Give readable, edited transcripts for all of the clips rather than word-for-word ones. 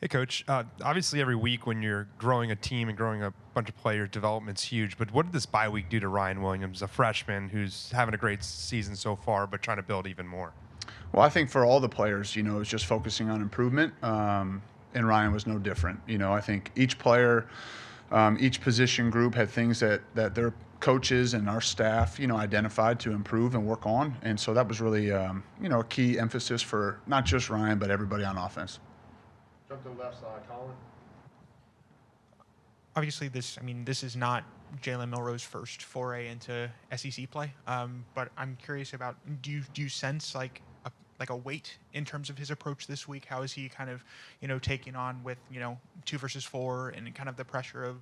Hey, Coach. Obviously, every week when you're growing a team and growing a bunch of players, development's huge. But what did this bye week do to Ryan Williams, a freshman who's having a great season so far, but trying to build even more? Well, I think for all the players, it's just focusing on improvement. And Ryan was no different. I think each player, each position group had things that their coaches and our staff, identified to improve and work on. And so that was really, a key emphasis for not just Ryan, but everybody on offense. Jump to the left side, Colin. Obviously, this is not Jalen Milroe's first foray into SEC play. But I'm curious about, do you sense like a weight in terms of his approach this week? How is he kind of, taking on with, 2 versus 4 and kind of the pressure of,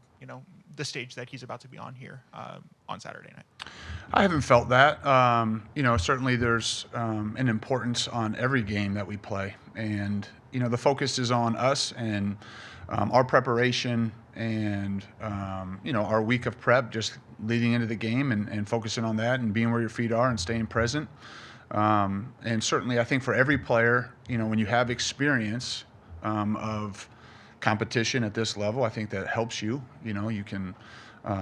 the stage that he's about to be on here on Saturday night? I haven't felt that. Certainly there's an importance on every game that we play. And, the focus is on us and our preparation and, our week of prep, just leading into the game and focusing on that and being where your feet are and staying present. And certainly I think for every player, when you have experience of competition at this level, I think that helps you. You can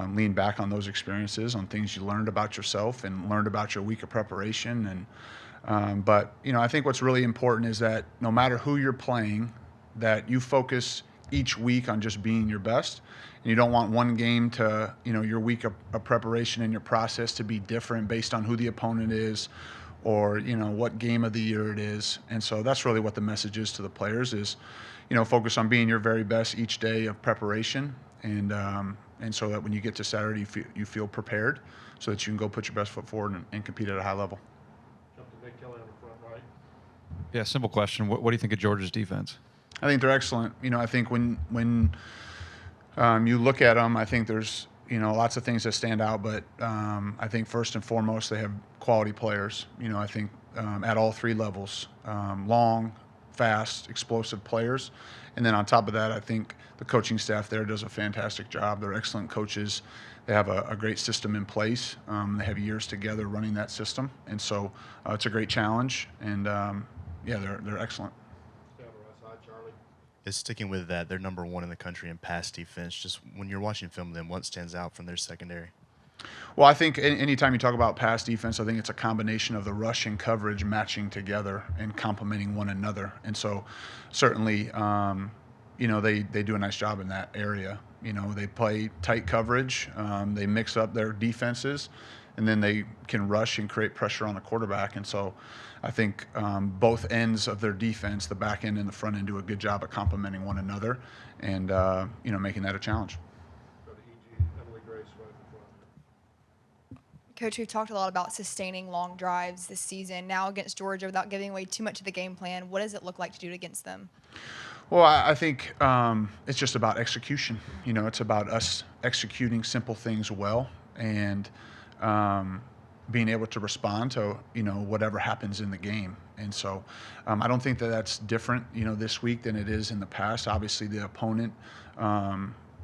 lean back on those experiences, on things you learned about yourself and learned about your week of preparation. But I think what's really important is that no matter who you're playing, that you focus each week on just being your best. And you don't want one game to, your week of preparation and your process to be different based on who the opponent is or, what game of the year it is. And so that's really what the message is to the players is, focus on being your very best each day of preparation. And so that when you get to Saturday, you feel prepared so that you can go put your best foot forward and compete at a high level. Jump to Nick Kelly on the front right. Yeah, simple question. What do you think of Georgia's defense? I think they're excellent. I think when you look at them, I think there's lots of things that stand out. But I think first and foremost, they have quality players. I think at all three levels, long, fast, explosive players. And then on top of that, I think the coaching staff there does a fantastic job. They're excellent coaches. They have a great system in place. They have years together running that system. And so it's a great challenge. And, they're excellent. Stay on the right side, Charlie. Is sticking with that, they're number one in the country in pass defense. Just when you're watching film of them, what stands out from their secondary? Well, I think anytime you talk about pass defense, I think it's a combination of the rush and coverage matching together and complementing one another. And so certainly, they do a nice job in that area. They play tight coverage. They mix up their defenses, and then they can rush and create pressure on the quarterback. And so I think both ends of their defense, the back end and the front end, do a good job at complementing one another and, making that a challenge. Go to EG, Emily Grace right in front. Coach, we've talked a lot about sustaining long drives this season. Now against Georgia, without giving away too much of the game plan, what does it look like to do it against them? Well, I think it's just about execution. It's about us executing simple things well and being able to respond to, whatever happens in the game. And so I don't think that that's different, this week than it is in the past. Obviously, the opponent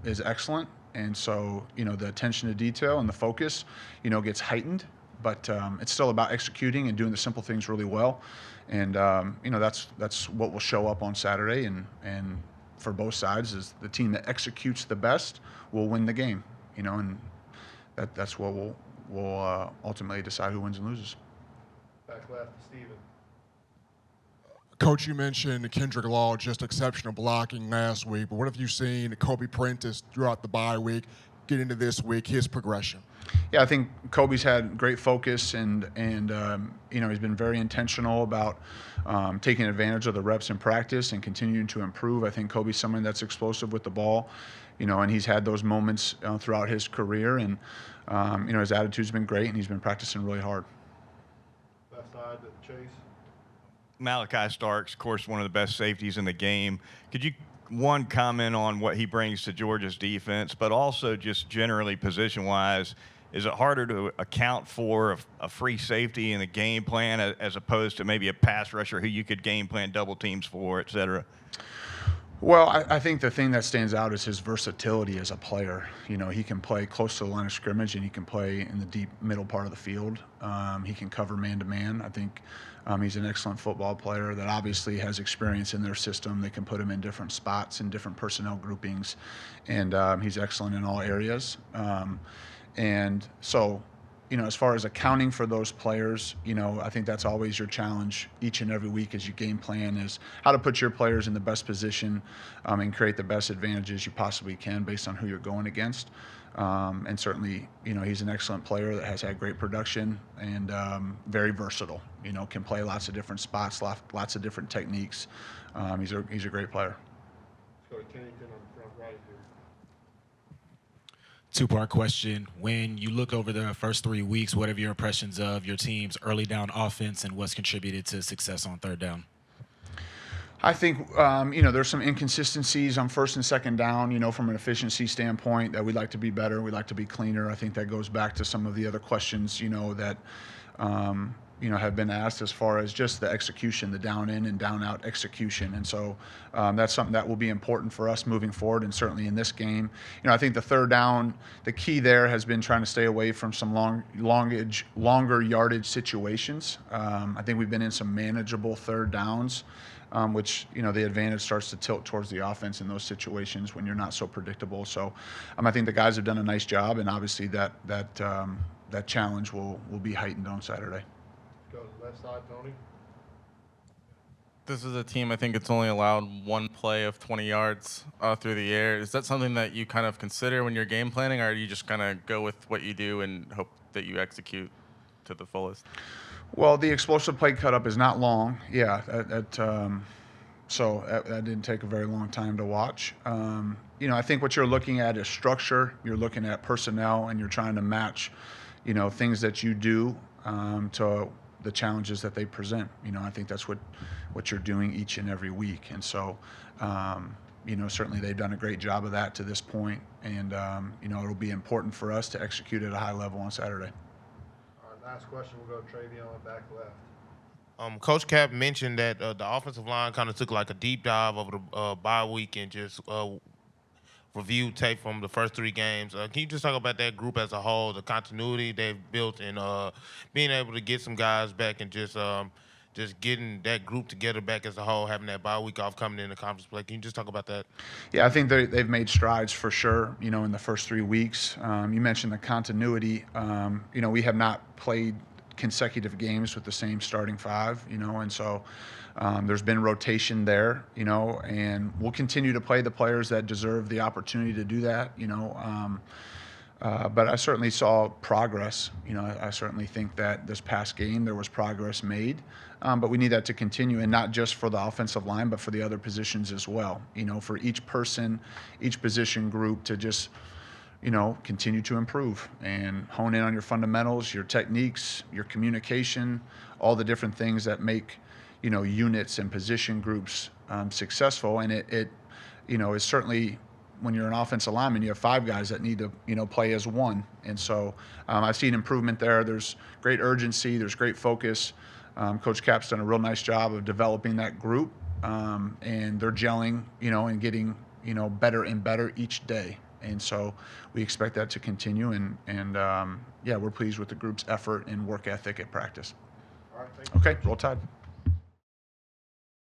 is excellent. And so, the attention to detail and the focus, gets heightened. But it's still about executing and doing the simple things really well. And, that's what will show up on Saturday. And for both sides is the team that executes the best will win the game, and that's what will ultimately decide who wins and loses. Back left, Steven. Coach, you mentioned Kendrick Law, just exceptional blocking last week, but what have you seen Kobe Prentice throughout the bye week, get into this week, his progression? Yeah, I think Kobe's had great focus and he's been very intentional about taking advantage of the reps in practice and continuing to improve. I think Kobe's someone that's explosive with the ball, and he's had those moments throughout his career. And, his attitude's been great, and he's been practicing really hard. Left side to Chase. Malachi Starks, of course, one of the best safeties in the game. Could you, one, comment on what he brings to Georgia's defense, but also just generally position-wise, is it harder to account for a free safety in the game plan as opposed to maybe a pass rusher who you could game plan double teams for, et cetera? Well, I think the thing that stands out is his versatility as a player. He can play close to the line of scrimmage and he can play in the deep middle part of the field. He can cover man-to-man. I think He's an excellent football player that obviously has experience in their system. They can put him in different spots and different personnel groupings, and he's excellent in all areas. And so, as far as accounting for those players, I think that's always your challenge each and every week as you game plan, is how to put your players in the best position and create the best advantages you possibly can based on who you're going against. And certainly, he's an excellent player that has had great production and very versatile. Can play lots of different spots, lots of different techniques. He's a great player. Let's go to Kennington on the front right here. Two-part question. When you look over the first 3 weeks, what are your impressions of your team's early down offense and what's contributed to success on third down? I think, there's some inconsistencies on first and second down, from an efficiency standpoint that we'd like to be better. We'd like to be cleaner. I think that goes back to some of the other questions, that, have been asked as far as just the execution, the down in and down out execution. And so that's something that will be important for us moving forward, and certainly in this game. I think the third down, the key there has been trying to stay away from some longer yardage situations. I think we've been in some manageable third downs. Which, the advantage starts to tilt towards the offense in those situations when you're not so predictable. So I think the guys have done a nice job, and obviously that challenge will be heightened on Saturday. Go to the left side, Tony. This is a team, I think it's only allowed one play of 20 yards through the air. Is that something that you kind of consider when you're game planning, or do you just kind of go with what you do and hope that you execute to the fullest? Well, the explosive play cut up is not long. Yeah, so that didn't take a very long time to watch. I think what you're looking at is structure. You're looking at personnel, and you're trying to match, things that you do to the challenges that they present. I think that's what you're doing each and every week. And so, certainly they've done a great job of that to this point. And, it'll be important for us to execute at a high level on Saturday. Last question, we'll go to Travion back left. Coach Cap mentioned that the offensive line kind of took like a deep dive over the bye week and just reviewed tape from the first 3 games. Can you just talk about that group as a whole, the continuity they've built, and being able to get some guys back and just getting that group together back as a whole, having that bye week off, coming into conference play? Can you just talk about that? Yeah, I think they've made strides for sure, in the first 3 weeks. You mentioned the continuity. We have not played consecutive games with the same starting 5, and so there's been rotation there, and we'll continue to play the players that deserve the opportunity to do that, but I certainly saw progress. I certainly think that this past game there was progress made, but we need that to continue, and not just for the offensive line, but for the other positions as well. For each person, each position group to just, continue to improve and hone in on your fundamentals, your techniques, your communication, all the different things that make, units and position groups successful. And it is certainly, when you're an offensive lineman, you have 5 guys that need to, play as one. And so I've seen improvement there. There's great urgency. There's great focus. Coach Cap's done a real nice job of developing that group, and they're gelling, and getting, better and better each day. And so we expect that to continue. And we're pleased with the group's effort and work ethic at practice. All right, thank you. Okay, roll Tide.